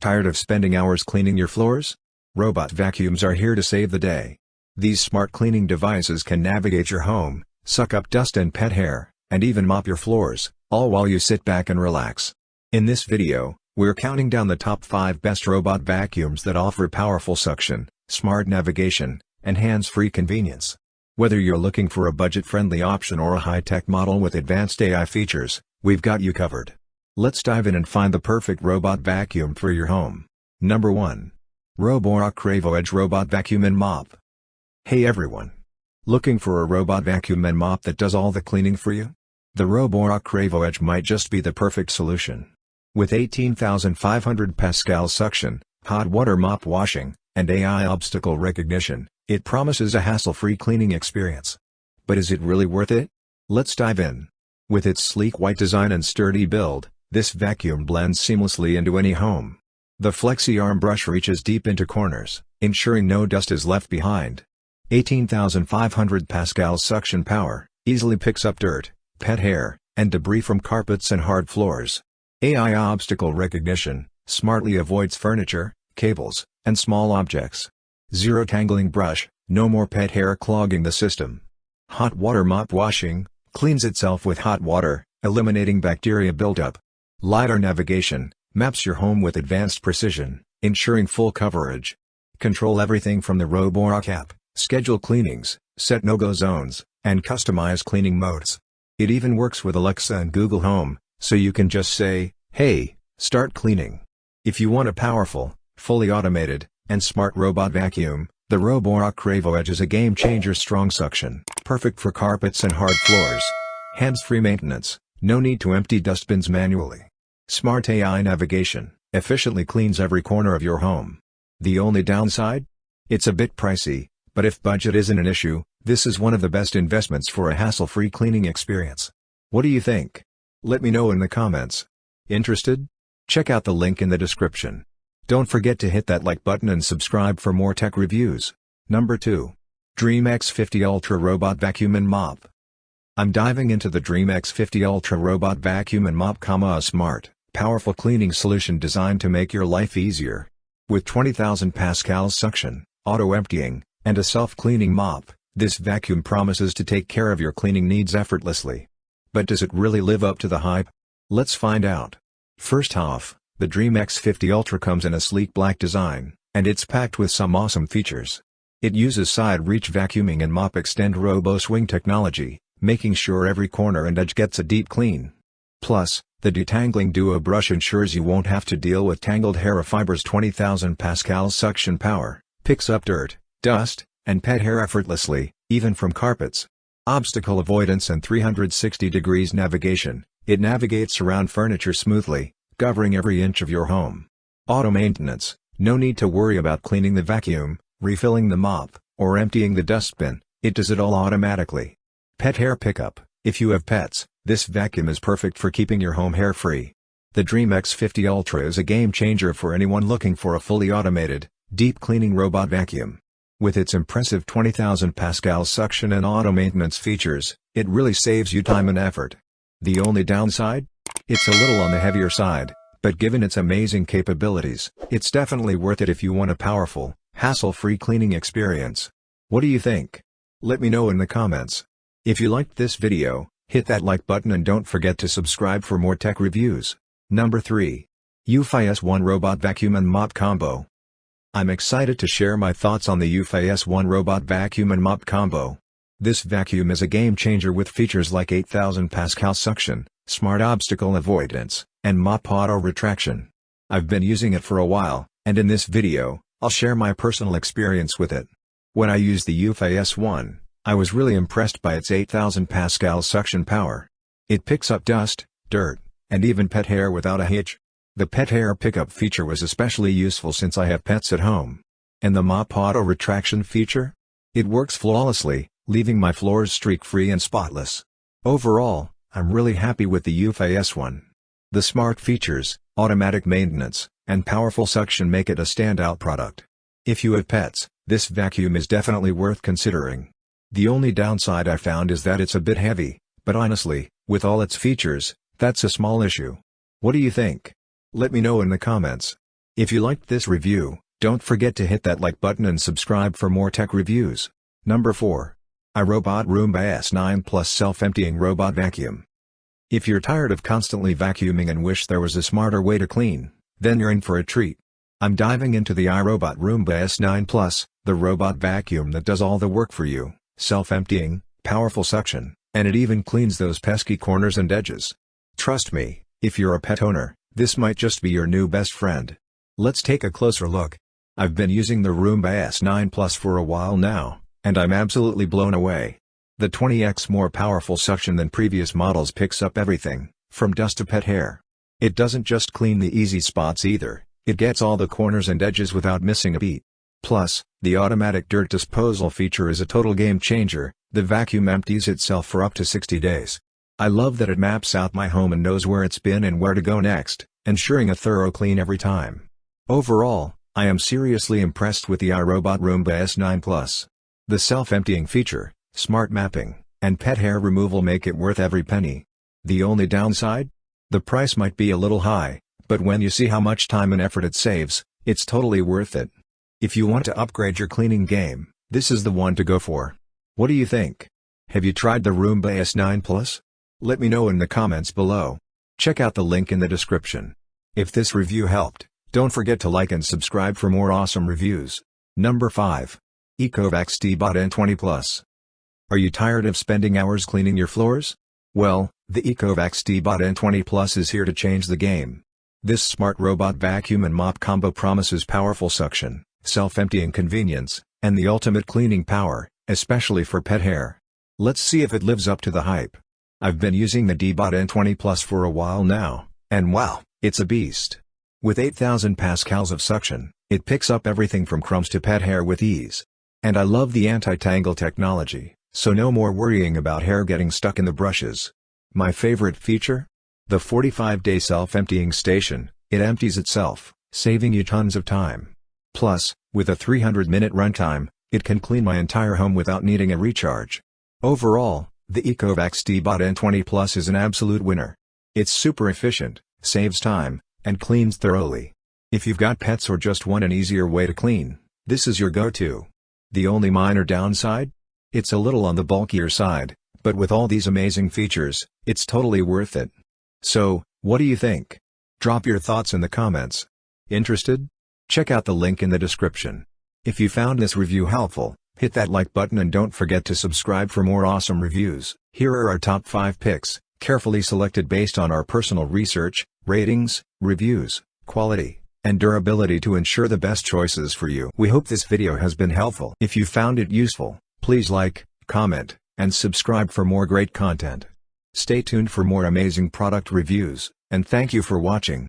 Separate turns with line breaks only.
Tired of spending hours cleaning your floors? Robot vacuums are here to save the day. These smart cleaning devices can navigate your home, suck up dust and pet hair, and even mop your floors, all while you sit back and relax. In this video, we're counting down the top 5 best robot vacuums that offer powerful suction, smart navigation, and hands-free convenience. Whether you're looking for a budget-friendly option or a high-tech model with advanced AI features, we've got you covered. Let's dive in and find the perfect robot vacuum for your home. Number 1. Roborock Qrevo Edge Robot Vacuum and Mop. Hey everyone! Looking for a robot vacuum and mop that does all the cleaning for you? The Roborock Qrevo Edge might just be the perfect solution. With 18,500 pascal suction, hot water mop washing, and AI obstacle recognition, it promises a hassle-free cleaning experience. But is it really worth it? Let's dive in. With its sleek white design and sturdy build, this vacuum blends seamlessly into any home. The flexi arm brush reaches deep into corners, ensuring no dust is left behind. 18,500 pascal suction power easily picks up dirt, pet hair, and debris from carpets and hard floors. AI obstacle recognition smartly avoids furniture, cables, and small objects. Zero tangling brush, no more pet hair clogging the system. Hot water mop washing cleans itself with hot water, eliminating bacteria buildup. LiDAR navigation maps your home with advanced precision, ensuring full coverage. Control everything from the Roborock app, schedule cleanings, set no-go zones, and customize cleaning modes. It even works with Alexa and Google Home, so you can just say, "Hey, start cleaning." If you want a powerful, fully automated, and smart robot vacuum, the Roborock Qrevo Edge is a game-changer. Strong suction, perfect for carpets and hard floors. Hands-free maintenance, no need to empty dustbins manually. Smart AI navigation, efficiently cleans every corner of your home. The only downside? It's a bit pricey, but if budget isn't an issue, this is one of the best investments for a hassle-free cleaning experience. What do you think? Let me know in the comments. Interested? Check out the link in the description. Don't forget to hit that like button and subscribe for more tech reviews. Number 2. DREAME X50 Ultra Robot Vacuum and Mop. I'm diving into the DREAME X50 Ultra Robot Vacuum and Mop, a smart, powerful cleaning solution designed to make your life easier. With 20,000 pascals suction, auto-emptying, and a self-cleaning mop, this vacuum promises to take care of your cleaning needs effortlessly. But does it really live up to the hype? Let's find out. First off, the DREAME X50 Ultra comes in a sleek black design, and it's packed with some awesome features. It uses side-reach vacuuming and mop extend robo-swing technology, making sure every corner and edge gets a deep clean. Plus, the detangling duo brush ensures you won't have to deal with tangled hair. Fibers. 20,000 pascal suction power picks up dirt, dust, and pet hair effortlessly, even from carpets. Obstacle avoidance and 360 degrees navigation, it navigates around furniture smoothly, covering every inch of your home. Auto maintenance, no need to worry about cleaning the vacuum, refilling the mop, or emptying the dustbin, it does it all automatically. Pet hair pickup, if you have pets, this vacuum is perfect for keeping your home hair-free. The DREAME X50 Ultra is a game-changer for anyone looking for a fully automated, deep-cleaning robot vacuum. With its impressive 20,000 pascal suction and auto-maintenance features, it really saves you time and effort. The only downside? It's a little on the heavier side, but given its amazing capabilities, it's definitely worth it if you want a powerful, hassle-free cleaning experience. What do you think? Let me know in the comments. If you liked this video, hit that like button and don't forget to subscribe for more tech reviews. Number 3. eufy S1 Robot Vacuum and Mop Combo. I'm excited to share my thoughts on the eufy S1 Robot Vacuum and Mop Combo. This vacuum is a game-changer with features like 8,000 pascal suction, smart obstacle avoidance, and mop auto retraction. I've been using it for a while, and in this video, I'll share my personal experience with it. When I used the eufy S1, I was really impressed by its 8,000 pascal suction power. It picks up dust, dirt, and even pet hair without a hitch. The pet hair pickup feature was especially useful since I have pets at home. And the mop auto retraction feature? It works flawlessly, leaving my floors streak-free and spotless. Overall, I'm really happy with the eufy S1. The smart features, automatic maintenance, and powerful suction make it a standout product. If you have pets, this vacuum is definitely worth considering. The only downside I found is that it's a bit heavy, but honestly, with all its features, that's a small issue. What do you think? Let me know in the comments. If you liked this review, don't forget to hit that like button and subscribe for more tech reviews. Number 4. iRobot Roomba S9 Plus Self-Emptying Robot Vacuum. If you're tired of constantly vacuuming and wish there was a smarter way to clean, then you're in for a treat. I'm diving into the iRobot Roomba S9 Plus, the robot vacuum that does all the work for you, self-emptying, powerful suction, and it even cleans those pesky corners and edges. Trust me, if you're a pet owner, this might just be your new best friend. Let's take a closer look. I've been using the Roomba S9 Plus for a while now, and I'm absolutely blown away. The 20x more powerful suction than previous models picks up everything, from dust to pet hair. It doesn't just clean the easy spots either, it gets all the corners and edges without missing a beat. Plus, the automatic dirt disposal feature is a total game changer. The vacuum empties itself for up to 60 days. I love that it maps out my home and knows where it's been and where to go next, ensuring a thorough clean every time. Overall, I am seriously impressed with the iRobot Roomba S9 Plus. The self-emptying feature, smart mapping, and pet hair removal make it worth every penny. The only downside? The price might be a little high, but when you see how much time and effort it saves, it's totally worth it. If you want to upgrade your cleaning game, this is the one to go for. What do you think? Have you tried the Roomba S9 Plus? Let me know in the comments below. Check out the link in the description. If this review helped, don't forget to like and subscribe for more awesome reviews. Number 5. ECOVACS DEEBOT N20 Plus. Are you tired of spending hours cleaning your floors? Well, the ECOVACS DEEBOT N20 Plus is here to change the game. This smart robot vacuum and mop combo promises powerful suction, self-emptying convenience, and the ultimate cleaning power, especially for pet hair. Let's see if it lives up to the hype. I've been using the DEEBOT N20 Plus for a while now, and wow, it's a beast. With 8,000 pascals of suction, it picks up everything from crumbs to pet hair with ease. And I love the anti-tangle technology, so no more worrying about hair getting stuck in the brushes. My favorite feature? The 45-day self-emptying station. It empties itself, saving you tons of time. Plus, with a 300-minute runtime, it can clean my entire home without needing a recharge. Overall, the ECOVACS DEEBOT N20 Plus is an absolute winner. It's super efficient, saves time, and cleans thoroughly. If you've got pets or just want an easier way to clean, this is your go-to. The only minor downside? It's a little on the bulkier side, but with all these amazing features, it's totally worth it. So, what do you think? Drop your thoughts in the comments. Interested? Check out the link in the description. If you found this review helpful, hit that like button and don't forget to subscribe for more awesome reviews. Here are our top 5 picks, carefully selected based on our personal research, ratings, reviews, quality, and durability to ensure the best choices for you. We hope this video has been helpful. If you found it useful, please like, comment, and subscribe for more great content. Stay tuned for more amazing product reviews, and thank you for watching.